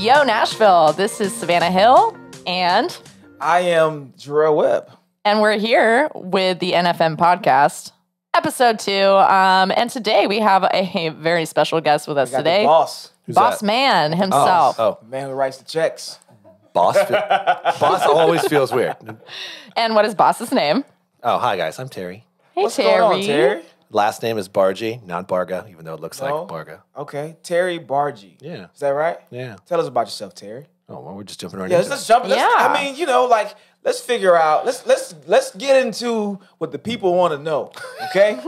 Yo, Nashville. This is Savanna Hill, and I am Gerell Webb. And we're here with the NFM podcast, episode 2. And today we have a very special guest with us today. The boss. Boss man himself. The man who writes the checks. Boss always feels weird. And what is boss's name? Oh, hi guys. I'm Terry. Hey, What's Terry. going on, Terry? Last name is Barga, not Barga, even though it looks like Barga. Okay, Terry Barga. Yeah. Is that right? Yeah. Tell us about yourself, Terry. Oh, well, we're just jumping right Yeah, into let's it. jump. Yeah. I mean, let's figure out. Let's get into what the people want to know. Okay,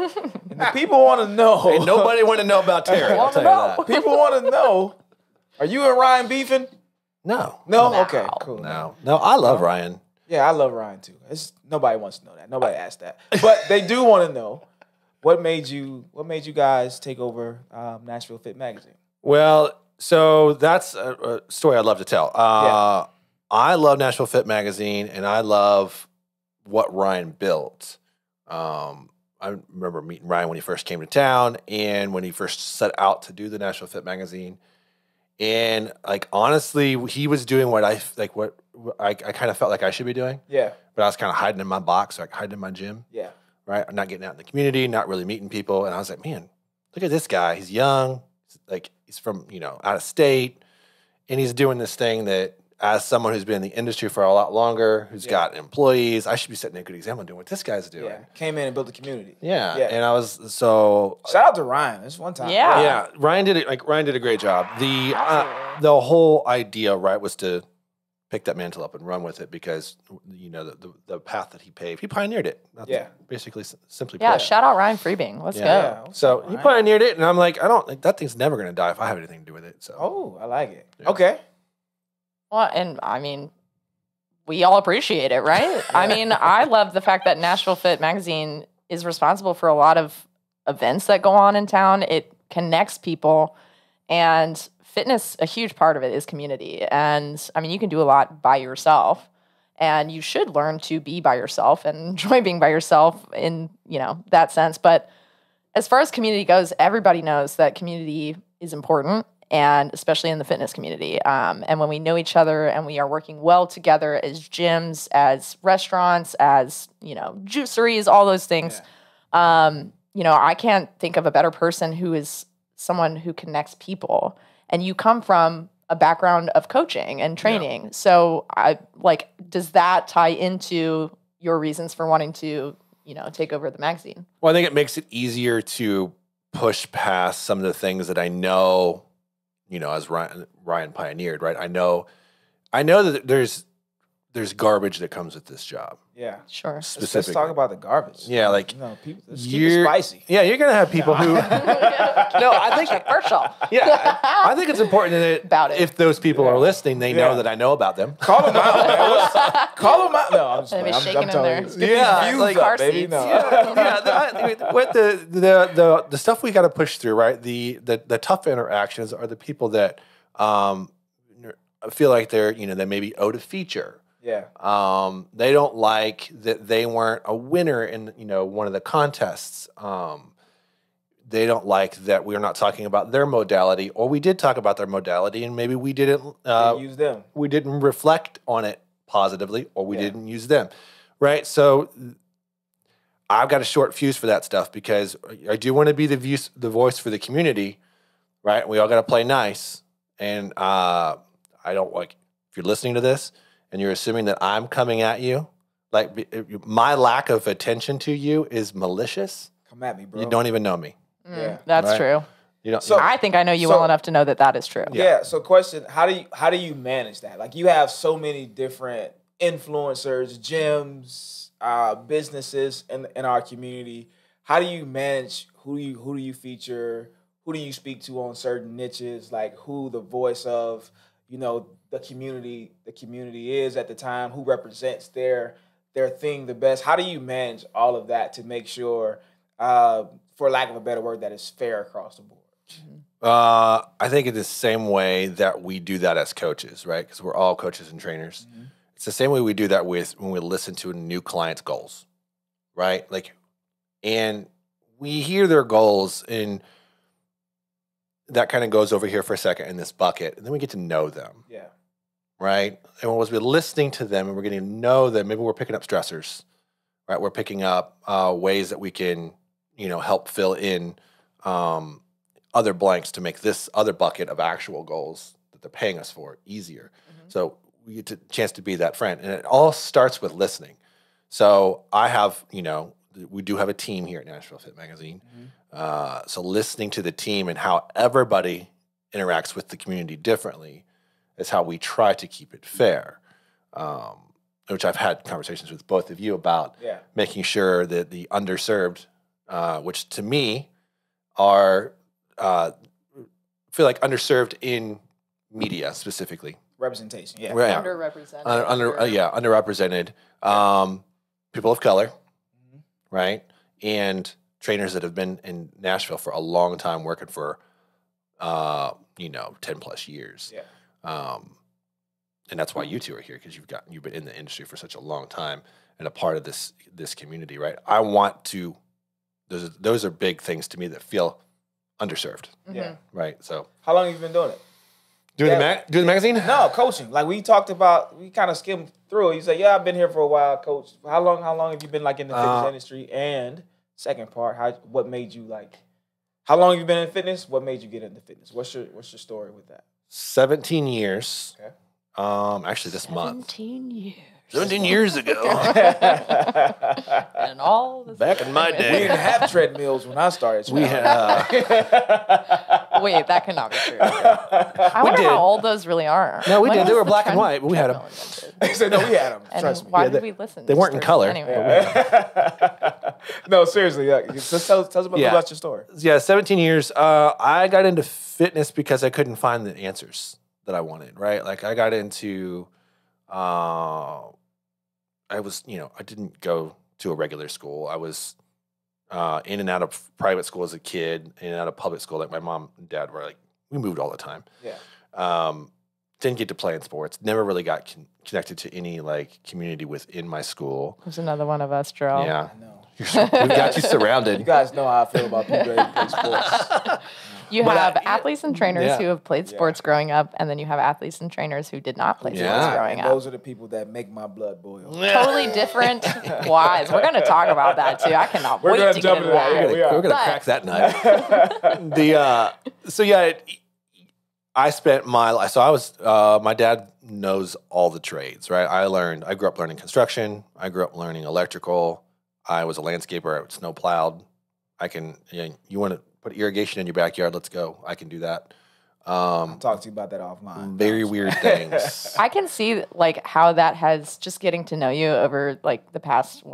and the people want to know. Hey, nobody want to know about Terry. I'll tell you that. People want to know. Are you and Ryan beefing? No. No. Okay. Cool. No. I love Ryan. Yeah, I love Ryan too. Nobody wants to know that. Nobody asked that, but they do want to know what made you guys take over Nashville Fit Magazine. Well, so that's a story I'd love to tell. I love Nashville Fit Magazine, and I love what Ryan built. I remember meeting Ryan when he first came to town, and when he first set out to do the Nashville Fit Magazine. And like honestly, he was doing what I kind of felt like I should be doing. Yeah. But I was kind of hiding in my box, like hiding in my gym. Yeah. Right? I'm not getting out in the community, not really meeting people. And I was like, man, look at this guy. He's young. He's from, out of state. And he's doing this thing that as someone who's been in the industry for a lot longer, who's got employees, I should be setting a good example doing what this guy's doing. Yeah. Came in and built a community. Yeah. Yeah. And I was shout out to Ryan. This one time. Yeah. Yeah. Ryan did a great job. The whole idea, right, was to pick that mantle up and run with it because the path that he paved, he pioneered it. That's basically simply put. Yeah, shout out Ryan Freebing. Let's go. Yeah. So he pioneered it, and I'm like, that thing's never going to die if I have anything to do with it. So. Oh, I like it. Yeah. Okay. Well, and I mean, we all appreciate it, right? I mean, I love the fact that Nashville Fit Magazine is responsible for a lot of events that go on in town. It connects people, and fitness, a huge part of it is community. And I mean, you can do a lot by yourself, and you should learn to be by yourself and enjoy being by yourself in, that sense. But as far as community goes, everybody knows that community is important, and especially in the fitness community. And when we know each other and we are working well together as gyms, as restaurants, as, juiceries, all those things, I can't think of a better person who is someone who connects people. And you come from a background of coaching and training. Yeah. So does that tie into your reasons for wanting to, take over the magazine? Well, I think it makes it easier to push past some of the things that I know, as Ryan pioneered, right? I know that there's garbage that comes with this job. Yeah. Sure. Let's talk about the garbage. Yeah, people, let's keep it spicy. Yeah, you're gonna have people who. No, I think controversial. Yeah, I think it's important that if those people are listening, they know that I know about them. Call them out, man. Call them out. No, I'm just Maybe I'm shaking telling in you. there. Get these views car up, baby. seats. No. What the stuff we got to push through, right? The tough interactions are the people that feel like they're they maybe owed a feature. Yeah. They don't like that they weren't a winner in one of the contests. They don't like that we're not talking about their modality, or we did talk about their modality and maybe we didn't use them. We didn't reflect on it positively, or we didn't use them. Right? So I've got a short fuse for that stuff because I do want to be the voice for the community, right? We all got to play nice. And I don't if you're listening to this and you're assuming that I'm coming at you, my lack of attention to you is malicious. Come at me, bro. You don't even know me. Yeah, that's true. I think I know you well enough to know that is true. Yeah. So, question: How do you manage that? You have so many different influencers, gyms, businesses in our community. How do you manage who do you feature? Who do you speak to on certain niches? Who the voice of the community is at the time? Who represents their thing the best? How do you manage all of that to make sure, for lack of a better word, that is fair across the board? I think in the same way that we do that as coaches, right? Because we're all coaches and trainers. Mm-hmm. It's the same way we do that when we listen to a new client's goals, right? And we hear their goals, and that kind of goes over here for a second in this bucket, and then we get to know them. Yeah. Right? And once we're listening to them and we're getting to know them, maybe we're picking up stressors, right? We're picking up ways that we can, help fill in other blanks to make this other bucket of actual goals that they're paying us for easier. So we get a chance to be that friend. And it all starts with listening. So I have, we do have a team here at Nashville Fit Magazine. So listening to the team and how everybody interacts with the community differently is how we try to keep it fair, which I've had conversations with both of you about making sure that the underserved, which to me are, feel like underserved in media specifically. Representation, yeah. Right. Underrepresented. Underrepresented. People of color, right? And trainers that have been in Nashville for a long time working for, 10 plus years. Yeah. And that's why you two are here, because you've been in the industry for such a long time and a part of this community, right? I want to. Those are big things to me that feel underserved. Yeah. Right. So how long have you been doing it? Doing the magazine? No, coaching. Like we talked about, we kind of skimmed through it. You say, "Yeah, I've been here for a while, coach." How long have you been like in the fitness industry? And second part, what made you like? How long have you been in fitness? What made you get into fitness? What's your story with that? 17 years. Okay. Actually, this month. 17 years. 17 years ago. And all this Back in my We day. didn't have treadmills when I started. We had. Wait, that cannot be true. I wonder did. how old those really are. No, we When did. They was were the black and trend- white, but we had them. treadmill invented? They said, "No, we had them." And Trust me. why Yeah, did we listen? they weren't in Just color. Anyway. No, seriously. Just tell us about your story. Yeah, 17 years. I got into fitness because I couldn't find the answers that I wanted, right? Like I got into, I didn't go to a regular school. I was in and out of private school as a kid, in and out of public school. Like my mom and dad were like, we moved all the time. Yeah. Didn't get to play in sports. Never really got connected to any like community within my school. There's another one of us, Gerell. Yeah. I know. We got you surrounded. You guys know how I feel about people that play sports. You But have athletes and trainers yeah. who have played sports growing up, and then you have athletes and trainers who did not play Yeah. sports growing And up. those are the people that make my blood boil. Totally different whys. We're going to talk about that too. I cannot We're wait gonna to jump get into into that. that. Yeah, we are. We're gonna But- crack that nut. I spent my life. So I was. My dad knows all the trades, right? I grew up learning construction. I grew up learning electrical. I was a landscaper. I snow plowed. You want to put irrigation in your backyard? Let's go. I can do that. I'll talk to you about that offline. Very weird things. I can see like how that has just getting to know you over like the past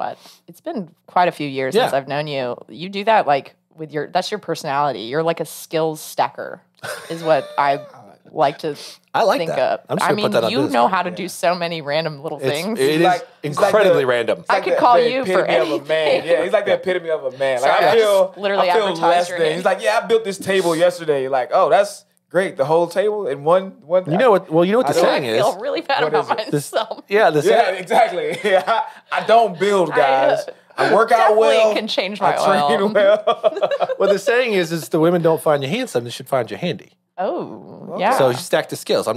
it's been quite a few years since Yeah. I've known you. You do that like with that's your personality. You're like a skills stacker is what I like to I like think that. of. I'm just I gonna mean, put that on you business know card. how to do so many random little things. It is like- he's like incredibly the- random. I could call you for epitome of a man. anything. Yeah, he's like the epitome of a man. Like Sorry, I I feel just literally I feel advertised less your than. name. He's like, yeah, I built this table yesterday. You're like, oh, that's great. The whole table in one. You know what? Well, you know what the I don't I saying is. feel really bad What about is it? myself. Yeah, the Yeah, saying. exactly. Yeah, I don't build, guys. I work out Definitely well. can change I my train oil. well. Well, the saying is the women don't find you handsome; they should find you handy. Oh, yeah. So you stack the skills. I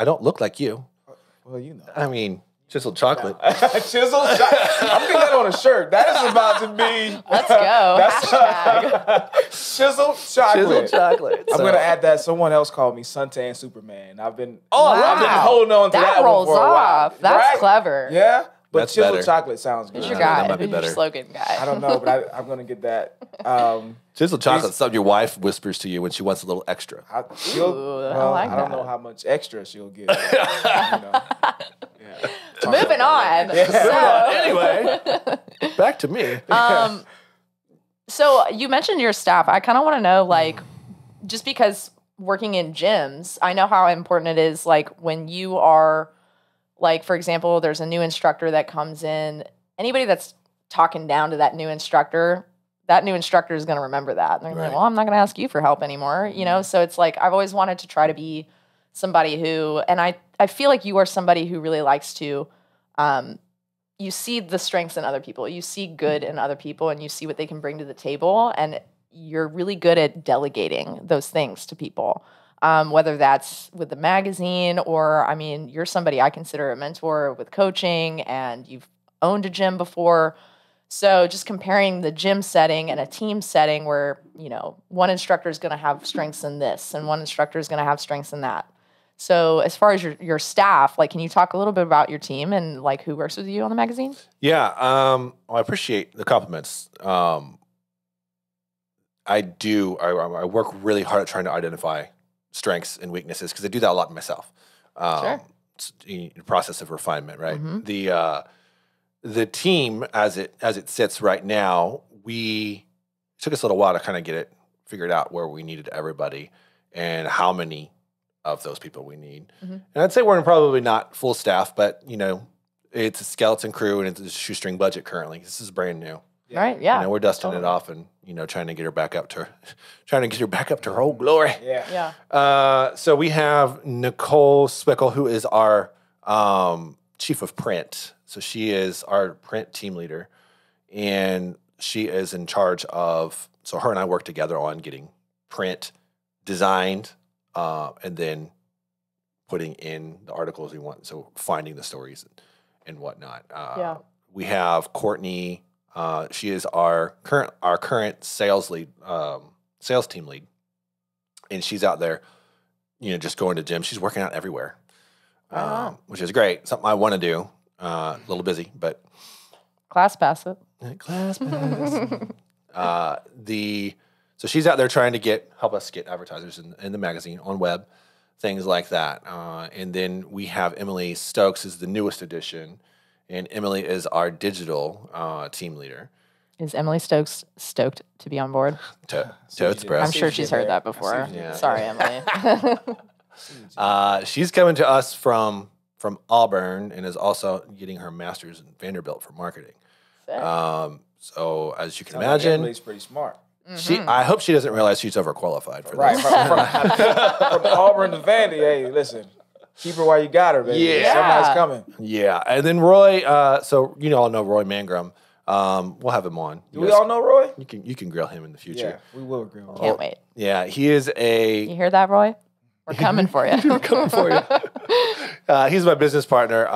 don't look like you. Well, you know. I mean, chiseled chocolate. Chisel. I'm getting that on a shirt. That is about to be. Let's go. Hashtag. Chisel chocolate. Chiseled chocolate. I'm So- gonna add that. Someone else called me Suntan Superman. I've been Wow. holding on to that, That one rolls for a while. off. That's Right? clever. Yeah, but That's chiseled better. chocolate sounds good. Who's your Yeah, guy? that might be Who's your better. slogan guy? I don't know, but I'm gonna get that. Chiseled chocolate's something your wife whispers to you when she wants a little extra. Ooh, I like I don't that. know how much extra she'll get. Yeah. Moving on. Anyway, back to me. So you mentioned your staff. I kind of want to know, like, just because working in gyms, I know how important it is, like, when you are, like, for example, there's a new instructor that comes in, anybody that's talking down to that new instructor is going to remember that. And they're Right. like, well, I'm not going to ask you for help anymore, you know? So it's like, I've always wanted to try to be somebody who, and I feel like you are somebody who really likes to, you see the strengths in other people. You see good in other people and you see what they can bring to the table. And you're really good at delegating those things to people. Whether that's with the magazine or, I mean, you're somebody I consider a mentor with coaching, and you've owned a gym before. So just comparing the gym setting and a team setting where, you know, one instructor is going to have strengths in this and one instructor is going to have strengths in that. So as far as your staff, like, can you talk a little bit about your team and like who works with you on the magazine? Yeah. I appreciate the compliments. I do. I work really hard at trying to identify strengths and weaknesses because I do that a lot myself. Sure. It's a process of refinement, right? Mm-hmm. The team as it sits right now, it took us a little while to kind of get it figured out where we needed everybody and how many of those people we need. Mm-hmm. And I'd say we're probably not full staff, but you know, it's a skeleton crew and it's a shoestring budget currently. This is brand new. Yeah. Right. Yeah. You know, we're dusting it off and, you know, trying to get her back up to her old glory. Yeah. Yeah. So we have Nicole Swickle, who is our chief of print. So she is our print team leader, and she is in charge of, so her and I work together on getting print designed and then putting in the articles we want. So finding the stories and whatnot. Yeah. We have Courtney. She is our current sales team lead, and she's out there, you know, just going to gym. She's working out everywhere, which is great. Something I want to do. A little busy, but Class pass it. class pass. So she's out there trying to help us get advertisers in the magazine, on web, things like that. And then we have Emily Stokes is the newest addition. And Emily is our digital team leader. Is Emily Stokes stoked to be on board? Totes, bro. I'm sure she's heard that before. Yeah. Sorry, Emily. She's coming to us from Auburn and is also getting her master's in Vanderbilt for marketing. Sick. So as you can Sounds like imagine, Emily's pretty smart. I hope she doesn't realize she's overqualified for Right. this. From Auburn to Vandy, hey, listen. Keep her while you got her, baby. Yeah. Somebody's coming. Yeah, and then Roy. So you all know Roy Mangrum. We'll have him on. Do we all know Roy? You can grill him in the future. Yeah, we will agree on Can't wait. Yeah, he is You hear that, Roy? We're coming for you. We're coming for you. He's my business partner,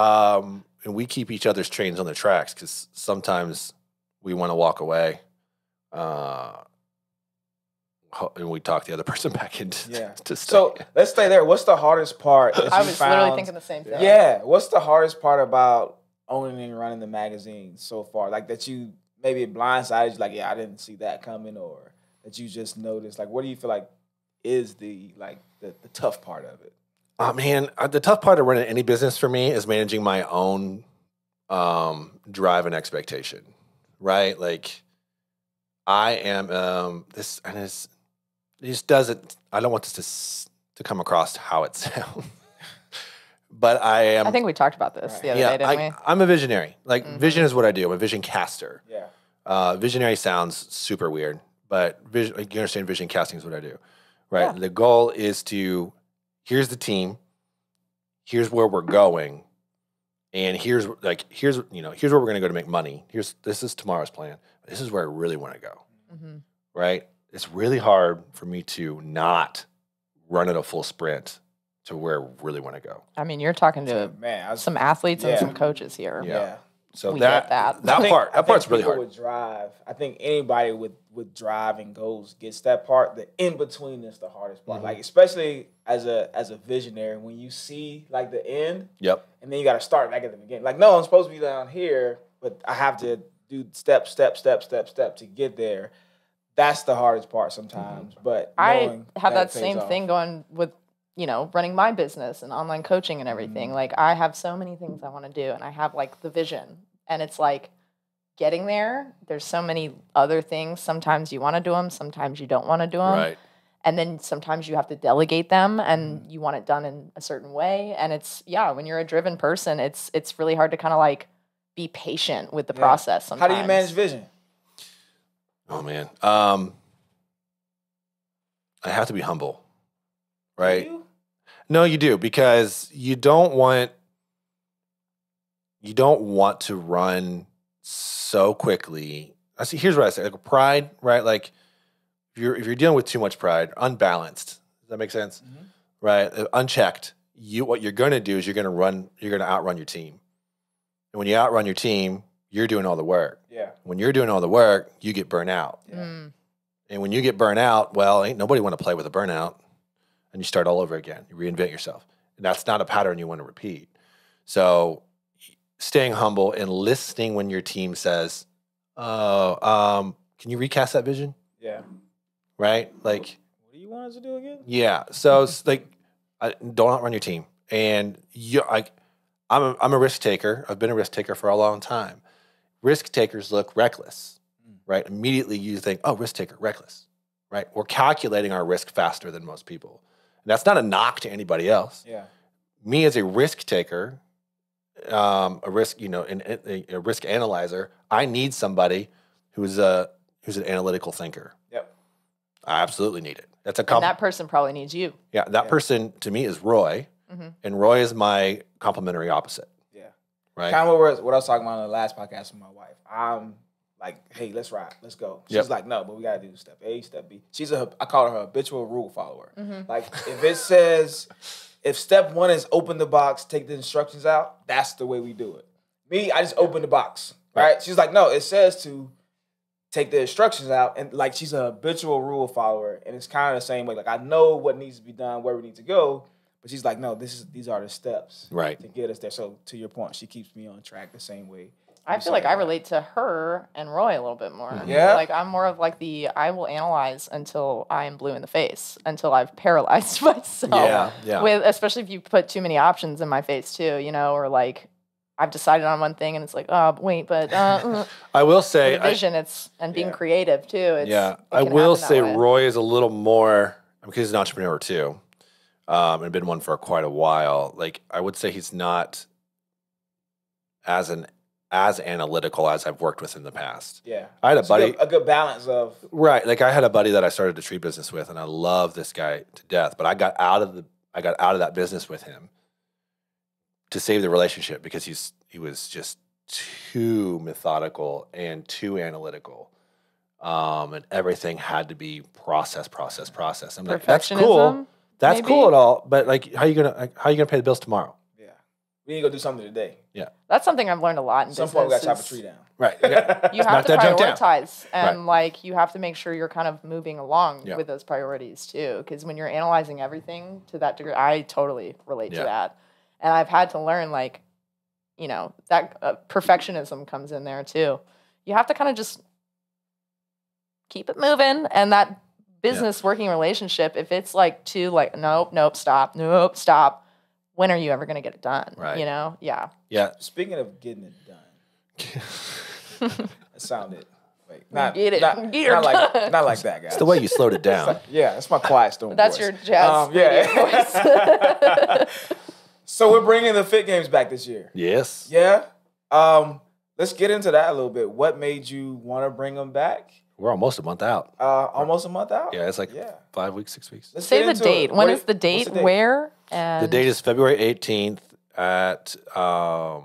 and we keep each other's trains on the tracks because sometimes we want to walk away, and we talk the other person back into to stay. So let's stay there. What's the hardest part that I you was found? literally thinking the same thing. Yeah. What's the hardest part about owning and running the magazine so far? Like that you maybe blindsided you, like, yeah, I didn't see that coming, or that you just noticed. Like, what do you feel like is the tough part of it? Oh man, the tough part of running any business for me is managing my own drive and expectation. Right? Like I am this, and it just doesn't. I don't want this to come across how it sounds. But I am. I think we talked about this the other day, didn't we? I'm a visionary. Like vision is what I do. I'm a vision caster. Yeah. Visionary sounds super weird, but you understand vision casting is what I do, right? Yeah. The goal is here's the team, here's where we're going, and here's where we're going to go to make money. This is tomorrow's plan. This is where I really want to go, right? It's really hard for me to not run at a full sprint to where I really want to go. I mean, you're talking to some athletes and some coaches here. Yeah. So we get that. That part's really hard. With drive, I think anybody with drive and goals gets that part. The in between is the hardest part. Like especially as a visionary, when you see like the end, and then you got to start back at the beginning. Like, no, I'm supposed to be down here, but I have to do step to get there. That's the hardest part sometimes. But I have that same thing going with, running my business and online coaching and everything. Like I have so many things I want to do, and I have like the vision, and it's like getting there. There's so many other things. Sometimes you want to do them. Sometimes you don't want to do them. Right. And then sometimes you have to delegate them, and you want it done in a certain way. And it's, when you're a driven person, it's really hard to kind of like be patient with the process sometimes. How do you manage vision? Oh man. I have to be humble. Right? No, you do, because you don't want to run so quickly. Here's what I say, like pride, right? Like if you're dealing with too much pride, unbalanced, does that make sense? Mm-hmm. Right? Unchecked, what you're going to do is you're going to outrun your team. And when you outrun your team, you're doing all the work. Yeah. When you're doing all the work, you get burnt out. Yeah. And when you get burnt out, well, ain't nobody want to play with a burnout. And you start all over again. You reinvent yourself. And that's not a pattern you want to repeat. So staying humble and listening when your team says, can you recast that vision? Yeah. Right? Like, what do you want us to do again? Yeah. So it's like, don't outrun your team. And I'm a risk taker. I've been a risk taker for a long time. Risk takers look reckless, right? Immediately you think, oh, risk taker, reckless, right? We're calculating our risk faster than most people. And that's not a knock to anybody else. Yeah. Me as a risk taker, a risk analyzer, I need somebody who's an analytical thinker. Yep. I absolutely need it. That's a And that person probably needs you. Yeah, that person to me is Roy, and Roy is my complementary opposite. Yeah. Right. Kind of what I was talking about on the last podcast with my wife. I'm like, hey, let's ride, let's go. She's like, no, but we gotta do step A, step B. I call her a habitual rule follower. Like, if it says, if step 1 is open the box, take the instructions out, that's the way we do it. Me, I just open the box, right? She's like, no, it says to take the instructions out, and like, she's a habitual rule follower, and it's kind of the same way. Like, I know what needs to be done, where we need to go, but she's like, no, these are the steps to get us there. So to your point, she keeps me on track the same way. I feel like I relate to her and Roy a little bit more. Yeah. Like, I'm more of like I will analyze until I am blue in the face, until I've paralyzed myself. Yeah. Especially if you put too many options in my face too, or like I've decided on one thing and it's like, oh, wait, but I will say vision, and being creative too. I will say Roy is a little more, because he's an entrepreneur too, and been one for quite a while. Like, I would say he's not as analytical as I've worked with in the past. Yeah. I had a buddy. A good balance of. Right. Like, I had a buddy that I started a tree business with, and I love this guy to death, but I got out of that business with him to save the relationship, because he was just too methodical and too analytical. And everything had to be process. I'm like, that's cool. That's cool at all, but like, how you gonna pay the bills tomorrow? We need to go do something today. Yeah. That's something I've learned a lot in business. Some point we got to chop a tree down. Right. You have to prioritize, and Right. like, you have to make sure you're kind of moving along with those priorities too. Because when you're analyzing everything to that degree, I totally relate to that. And I've had to learn, like, that perfectionism comes in there too. You have to kind of just keep it moving, and that business working relationship, if it's like too like, nope, stop. When are you ever going to get it done? Right. Yeah. Yeah. Speaking of getting it done, it sounded not Get it. not like that, guys. It's the way you slowed it down. Yeah, that's my quiet storm. That's voice. your jazz voice. So we're bringing the Fit Games back this year. Yes. Yeah. Let's get into that a little bit. What made you want to bring them back? We're almost a month out. Almost a month out. Yeah, it's like 5 weeks, 6 weeks. Let's Say the date. When is the date? Where? And the date is February 18th at the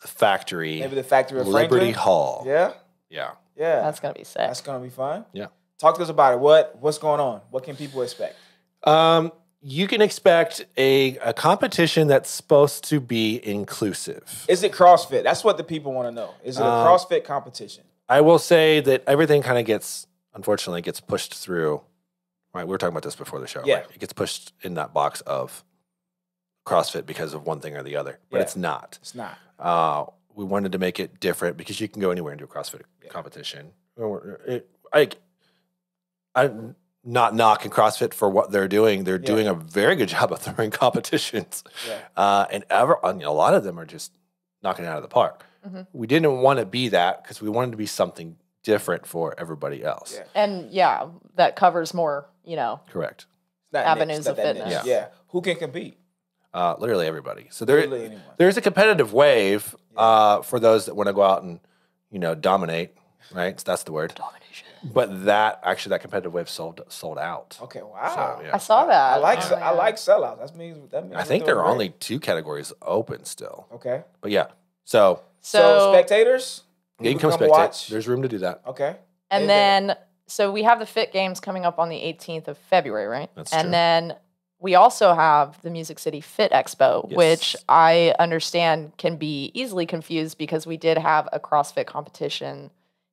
factory. Maybe the factory of Liberty Franklin? Hall. Yeah. Yeah. That's gonna be sick. That's gonna be fun. Yeah. Talk to us about it. What's going on? What can people expect? You can expect a competition that's supposed to be inclusive. Is it CrossFit? That's what the people want to know. Is it a CrossFit competition? I will say that everything kind of unfortunately gets pushed through. Right, we were talking about this before the show. Yeah. Like, it gets pushed in that box of CrossFit because of one thing or the other, but it's not. It's not. We wanted to make it different because you can go anywhere and do a CrossFit competition. I'm not knocking CrossFit for what they're doing. They're doing a very good job of throwing competitions. Yeah. And a lot of them are just knocking it out of the park. Mm-hmm. We didn't want to be that because we wanted to be something different for everybody else. Yeah. And that covers more, Correct. avenues of fitness. Yeah. Who can compete? Literally everybody. So there's a competitive wave for those that want to go out and, dominate, right? So that's the word. Domination. But that competitive wave sold out. Okay, wow. So, I saw that. I like sellouts. That means I think there are only 2 categories open still. Okay. But yeah. So spectators? you can come spectate. Watch. There's room to do that. Okay. And then so we have the Fit Games coming up on the 18th of February, right? That's and true. then we also have the Music City Fit Expo, Yes. which I understand can be easily confused because we did have a CrossFit competition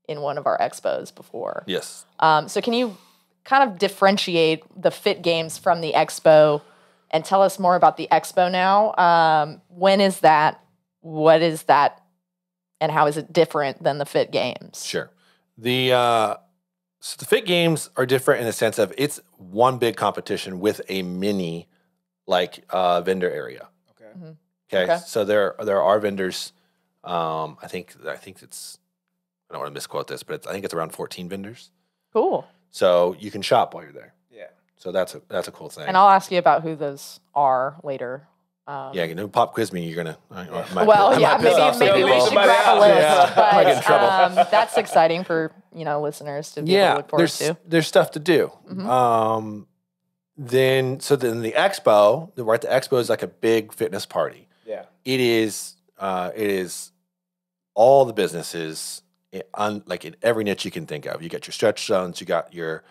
in one of our expos before. Yes. So can you kind of differentiate the Fit Games from the expo and tell us more about the expo now? When is that? What is that? And how is it different than the Fit Games? Sure. So the Fit Games are different in the sense of it's one big competition with a mini vendor area. Okay. Mm-hmm. Okay. So there are vendors. I think it's, I don't want to misquote this, but I think it's around 14 vendors. Cool. So you can shop while you're there. Yeah. So that's a cool thing. And I'll ask you about who those are later. Pop quiz me. You're gonna. Maybe we should grab a list. Yeah. I might get in trouble. But that's exciting for listeners to be able to look forward to. There's stuff to do. Mm-hmm. Then the expo, the expo is like a big fitness party. Yeah. It is all the businesses like in every niche you can think of. You got your stretch zones, you got your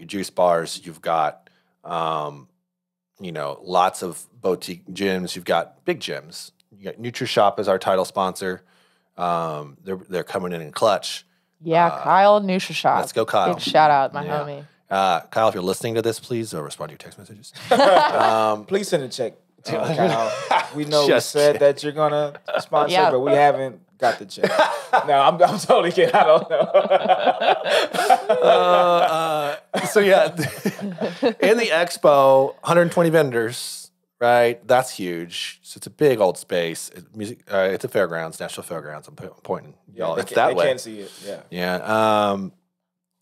juice bars, you've got lots of boutique gyms, you've got big gyms. You got NutriShop as our title sponsor. They're coming in clutch. Yeah, Kyle NutriShop. Let's go, Kyle. Big shout out, my homie. Kyle, if you're listening to this, please respond to your text messages. Please send a check, Kyle. We know you said that you're gonna sponsor, but we haven't got the check. No, I'm totally kidding. I don't know. In the expo, 120 vendors, right? That's huge. So it's a big old space. It's a fairgrounds, Nashville Fairgrounds. I'm pointing y'all. It's that way. They can't see it. Yeah. Yeah.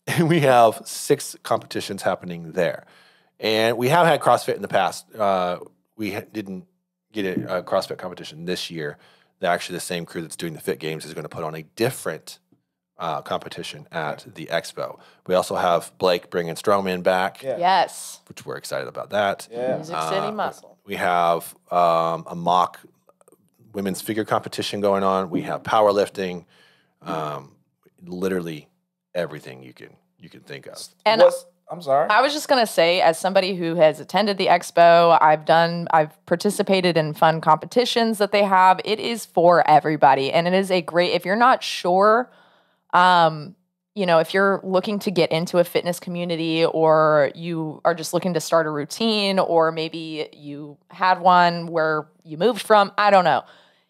And we have 6 competitions happening there. And we have had CrossFit in the past. We didn't get a CrossFit competition this year. Actually, the same crew that's doing the Fit Games is going to put on a different competition at the expo. We also have Blake bringing Strongman back. Yeah. Yes. Which we're excited about that. Yeah. Music City Muscle. We have a mock women's figure competition going on. We have powerlifting. Literally everything you can think of. And I'm sorry. I was just going to say, as somebody who has attended the expo, I've participated in fun competitions that they have. It is for everybody. And it is if you're not sure, if you're looking to get into a fitness community, or you are just looking to start a routine, or maybe you had one where you moved from, I don't know.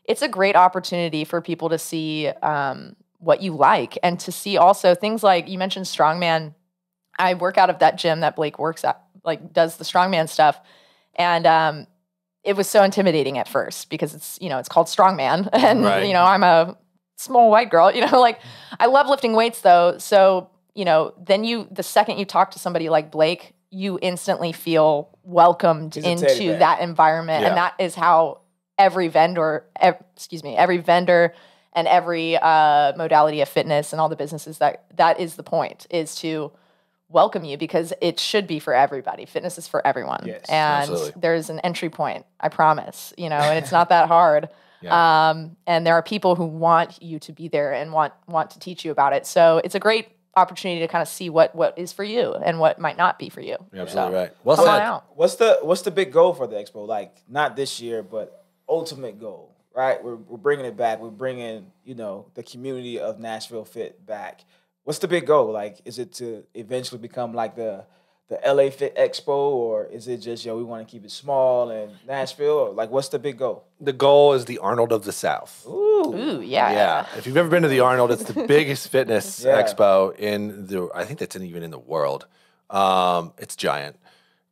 It's a great opportunity for people to see what you like, and to see also things like you mentioned strongman. I work out of that gym that Blake works at, does the strongman stuff. And it was so intimidating at first because it's called strongman. And, right. I'm a small white girl, I love lifting weights though. So, then the second you talk to somebody like Blake, you instantly feel welcomed into that environment. Yeah. And that is how every vendor and every modality of fitness and all the businesses that is the point, is to welcome you, because it should be for everybody. Fitness is for everyone. Yes, and absolutely. There's an entry point, I promise, and it's not that hard. Yeah. And there are people who want you to be there and want to teach you about it. So it's a great opportunity to kind of see what is for you and what might not be for you. You're absolutely So, right. Well come said. on out. What's the big goal for the expo? Like, not this year, but ultimate goal, right? We're bringing it back. We're bringing, the community of Nashville Fit back. What's the big goal? Like, is it to eventually become like the LA Fit Expo, or is it just, we want to keep it small in Nashville? Or like, what's the big goal? The goal is the Arnold of the South. Ooh, yeah. Yeah. If you've ever been to the Arnold, it's the biggest fitness expo I think that's even in the world. It's giant.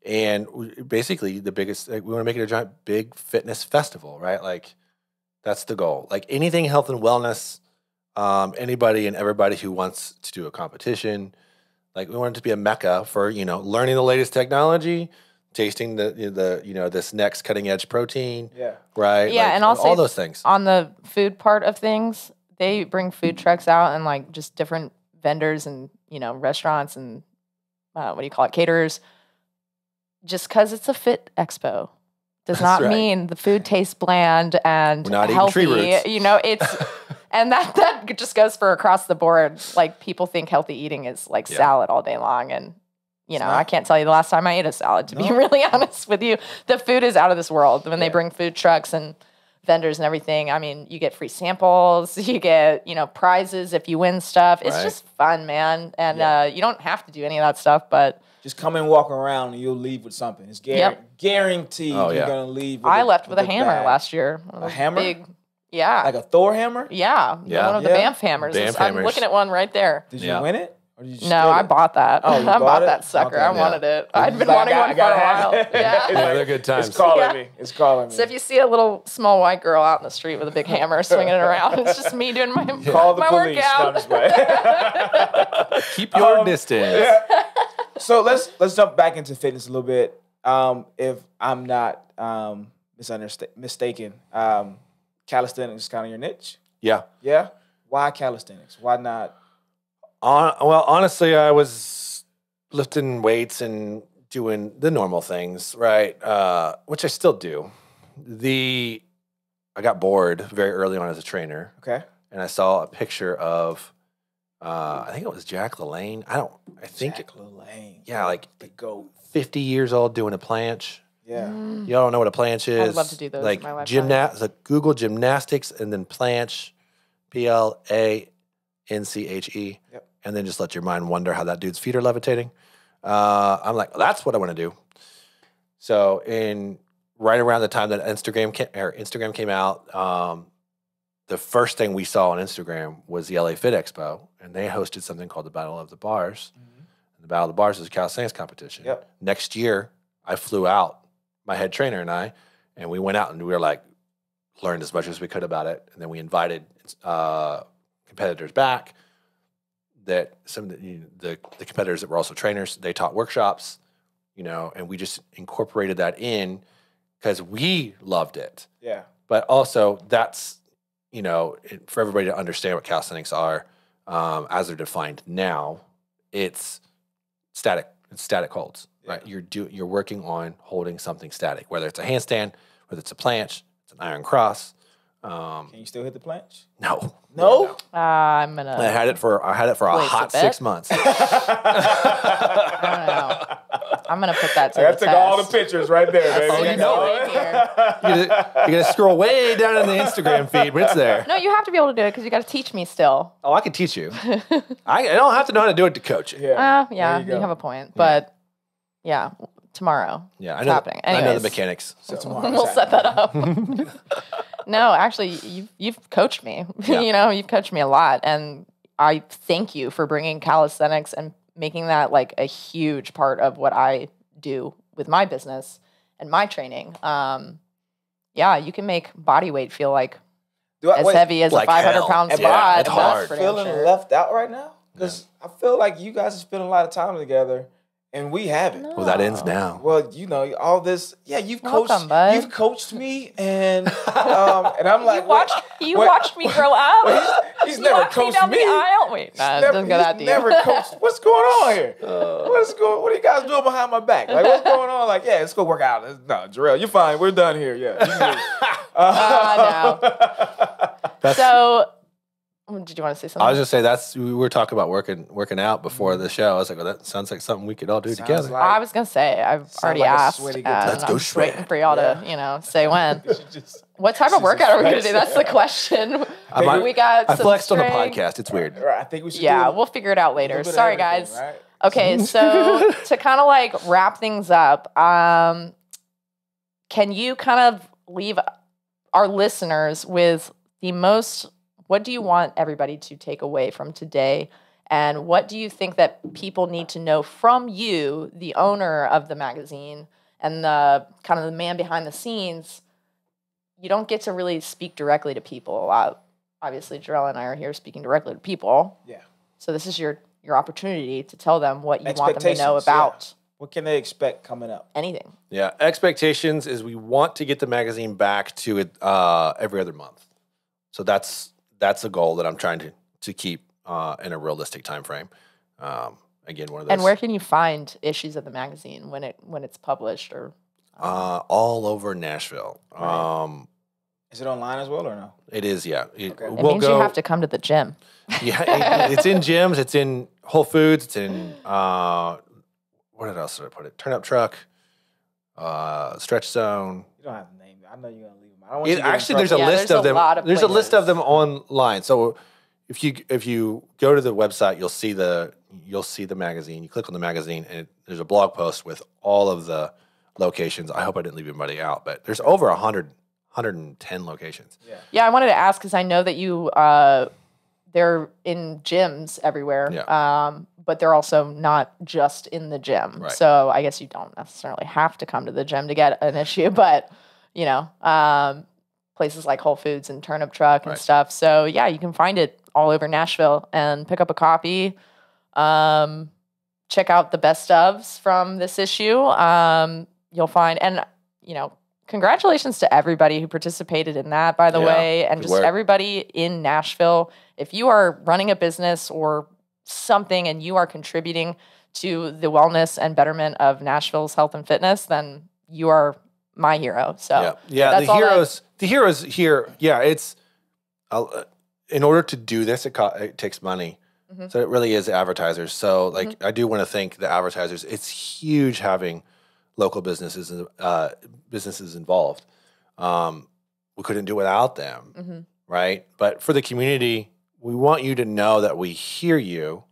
And basically the biggest, we want to make it a giant, big fitness festival, right? Like, that's the goal. Like anything health and wellness, anybody and everybody who wants to do a competition, like we want it to be a mecca for, learning the latest technology, tasting this next cutting edge protein. Yeah. Right. Yeah. Like, and also all those things. On the food part of things, they bring food trucks out and like just different vendors and, restaurants and caterers. Just because it's a fit expo does not mean the food tastes bland and We're not healthy. eating tree roots. And that just goes for across the board. Like people think healthy eating is like salad all day long. And, you know, I can't tell you the last time I ate a salad, to be really honest with you. The food is out of this world. When they bring food trucks and vendors and everything, I mean, you get free samples, you get, you know, prizes if you win stuff. It's just fun, man. And you don't have to do any of that stuff, but just come and walk around and you'll leave with something. It's guaranteed you're going to leave with I left with a hammer bag. last year. A hammer? Big, like a Thor hammer? Yeah. One of the Banff hammers. I'm looking at one right there. Did you win it? Or did you no, I bought that. Oh, I bought that sucker. I wanted it. I'd been wanting one for a while. Yeah, they're good times. It's calling me. It's calling me. So if you see a little small white girl out in the street with a big hammer swinging it around, it's just me doing my Call the my police. workout. Keep your distance. So let's jump back into fitness a little bit. If I'm not mistaken, calisthenics is kind of your niche. Yeah. Yeah. Why calisthenics? Why not? Well, honestly, I was lifting weights and doing the normal things, right? Which I still do. I got bored very early on as a trainer. Okay. And I saw a picture of, I think it was Jack LaLanne. Jack LaLanne. Yeah, like the GOAT. 50 years old doing a planche. Yeah. Y'all don't know what a planche is. I would love to do those like in my lifetime. Like Google gymnastics and then planche, PLANCHE. Yep. And then just let your mind wonder how that dude's feet are levitating. I'm like, well, that's what I want to do. So right around the time that Instagram came out, the first thing we saw on Instagram was the LA Fit Expo, and they hosted something called the Battle of the Bars. Mm-hmm. And the Battle of the Bars is a calisthenics competition. Yep. Next year, I flew out, my head trainer and we went out and we were like, learned as much as we could about it. And then we invited competitors back. That some of the competitors that were also trainers, they taught workshops, you know, and we just incorporated that in because we loved it. Yeah. But also that's, you know, for everybody to understand what calisthenics are, as they're defined now, it's static. It's static holds, right? You're working on holding something static, whether it's a handstand, whether it's a planche, it's an iron cross. Can you still hit the planche? No. I'm gonna. I had it for a hot 6 months. I don't know. I'm gonna put that to I the took test. all the pictures right there, baby. Oh, you know it. You're gonna scroll way down in the Instagram feed, but it's there. No, you have to be able to do it because you got to teach me still. Oh, I can teach you. I don't have to know how to do it to coach it. Yeah. You have a point, but tomorrow. Yeah, it's happening. I know the Anyways. mechanics. So. We'll set that up. No, actually, you've coached me. Yeah. You know, you've coached me a lot, and I thank you for bringing calisthenics and making that like a huge part of what I do with my business and my training. You can make body weight feel like heavy as like a 500-pound squat. Yeah, it's hard. For feeling left out right now because I feel like you guys have spent a lot of time together. And we haven't. Well, that ends now. Well, you know, all this. Yeah, you've Welcome, bud. You've coached me, and I'm like, you watched me grow up. Well, he's never coached down me. The aisle. Wait, nah, it doesn't go that deep. Never coached. What's going on here? What are you guys doing behind my back? Like, what's going on? Like, yeah, let's go work out. No, Gerell, you're fine. We're done here. Yeah. No. So. Did you want to say something? I was just saying we were talking about working out before the show. I was like, well, that sounds like something we could all do together. Like, I was gonna say I've already asked. Let's go shred. Waiting for y'all to say when. What type of workout are we gonna do? That's the question. We got. I some flexed on the strength. podcast. It's weird. I think we should. We'll figure it out later. Sorry, guys. Right? Okay, so to kind of like wrap things up, can you kind of leave our listeners with the most? What do you want everybody to take away from today? And what do you think that people need to know from you, the owner of the magazine and the kind of the man behind the scenes? You don't get to really speak directly to people. Obviously, Gerell and I are here speaking directly to people. Yeah. So this is your opportunity to tell them what you want them to know about. Yeah. What can they expect coming up? Anything. Yeah. Expectations is we want to get the magazine back to it every other month. So that's a goal that I'm trying to keep in a realistic time frame. Again, one of those. And where can you find issues of the magazine when it's published or? All over Nashville. Right. Is it online as well or no? It is, yeah. It means you have to come to the gym. Yeah, it's in gyms. It's in Whole Foods. It's in, what else did I put it? Turnip Truck, Stretch Zone. You don't have to name it. I know you're going to leave them. I don't want you to Actually, there's a list of them. There's a list of them online. So if you go to the website, you'll see the magazine. You click on the magazine, and there's a blog post with all of the locations. I hope I didn't leave anybody out, but there's over 110 locations. Yeah, I wanted to ask because I know that you they're in gyms everywhere. Yeah. But they're also not just in the gym. Right. So I guess you don't necessarily have to come to the gym to get an issue, but you know, places like Whole Foods and Turnip Truck and stuff. So yeah, you can find it all over Nashville and pick up a copy. Check out the best ofs from this issue. You'll find, and you know, congratulations to everybody who participated in that, by the way, and just everybody in Nashville. If you are running a business or something and you are contributing to the wellness and betterment of Nashville's health and fitness, then you are my hero. So the heroes here. Yeah, it's in order to do this, it takes money. Mm-hmm. So it really is advertisers. So like, I do want to thank the advertisers. It's huge having local businesses involved. We couldn't do without them, right? But for the community, we want you to know that we hear you,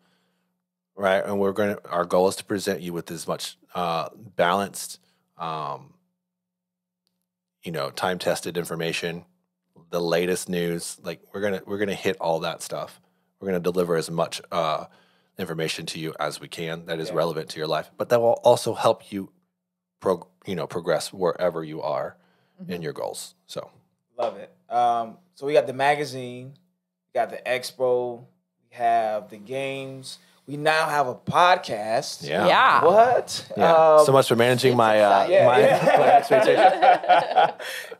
right? And our goal is to present you with as much balanced, time-tested information, the latest news. Like we're gonna hit all that stuff. We're gonna deliver as much information to you as we can that is relevant to your life, but that will also help you progress wherever you are in your goals. So love it. So we got the magazine, we got the expo, we have the games. We now have a podcast. Yeah. What? Yeah. So much for managing my expectations.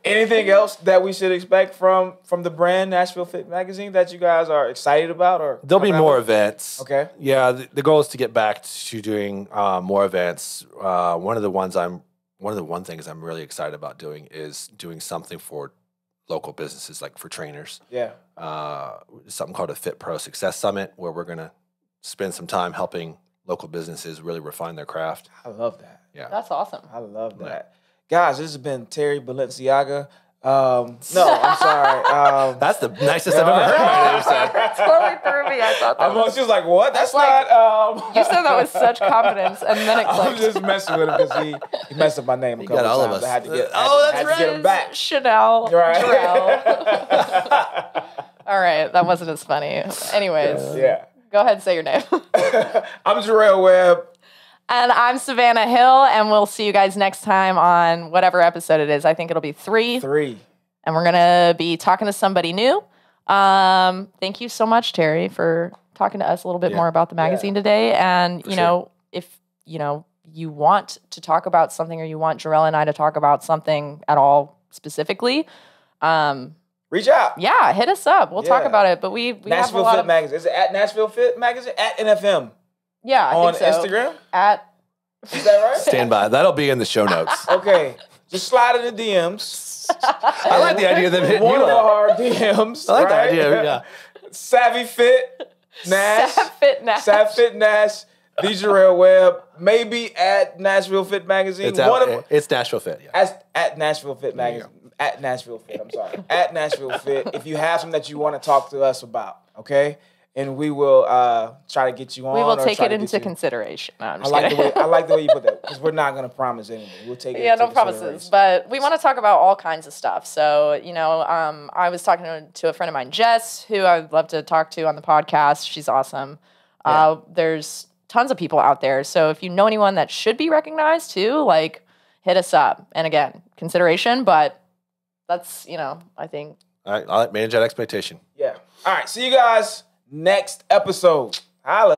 Anything else that we should expect from the brand Nashville Fit Magazine that you guys are excited about? Or there'll be more events. Okay. Yeah. The goal is to get back to doing more events. One of the things I'm really excited about doing is doing something for local businesses, like for trainers. Yeah. Something called a Fit Pro Success Summit, where we're gonna spend some time helping local businesses really refine their craft. I love that. Yeah. That's awesome. I love that. Guys, this has been Terry Balenciaga. No, I'm sorry. That's the nicest I've ever heard my name said. Totally threw me. I thought that she was like, what? That's like, not... You said that with such confidence, and then it clicked. I'm just messing with him because he messed up my name a couple all times. of us. I had to get, that's right. to get him back. Chanel. Right. Gerell. All right. That wasn't as funny. Anyways. Yeah. Go ahead and say your name. I'm Gerell Webb. And I'm Savanna Hill, and we'll see you guys next time on whatever episode it is. I think it'll be 3. 3. And we're going to be talking to somebody new. Thank you so much, Terry, for talking to us a little bit more about the magazine today. And, if, you want to talk about something, or you want Gerell and I to talk about something at all specifically, reach out. Yeah, hit us up. We'll talk about it. But we Nashville have a lot Fit of Magazine. Is it at Nashville Fit Magazine? At NFM. Yeah, I on think so. Instagram? Is that right? Stand by. That'll be in the show notes. Okay. Just slide in the DMs. I like the idea of them hitting One you of up. our DMs. I like the idea, yeah. Savvy Fit Nash. Sav Fit Nash. The Gerell Webb. Maybe at Nashville Fit Magazine. It's Nashville Fit, yeah. At Nashville Fit Magazine. At Nashville Fit, I'm sorry. At Nashville Fit. If you have something that you want to talk to us about, okay? And we will try to get you on. We will take it into consideration. No, I'm just kidding. I like the way you put that, because we're not going to promise anything. We'll take it into no promises. But we want to talk about all kinds of stuff. So, I was talking to a friend of mine, Jess, who I'd love to talk to on the podcast. She's awesome. Yeah. There's tons of people out there. So if you know anyone that should be recognized too, hit us up. And again, consideration, but that's, I think. All right, I'll manage that expectation. Yeah. All right. See you guys next episode. Holla.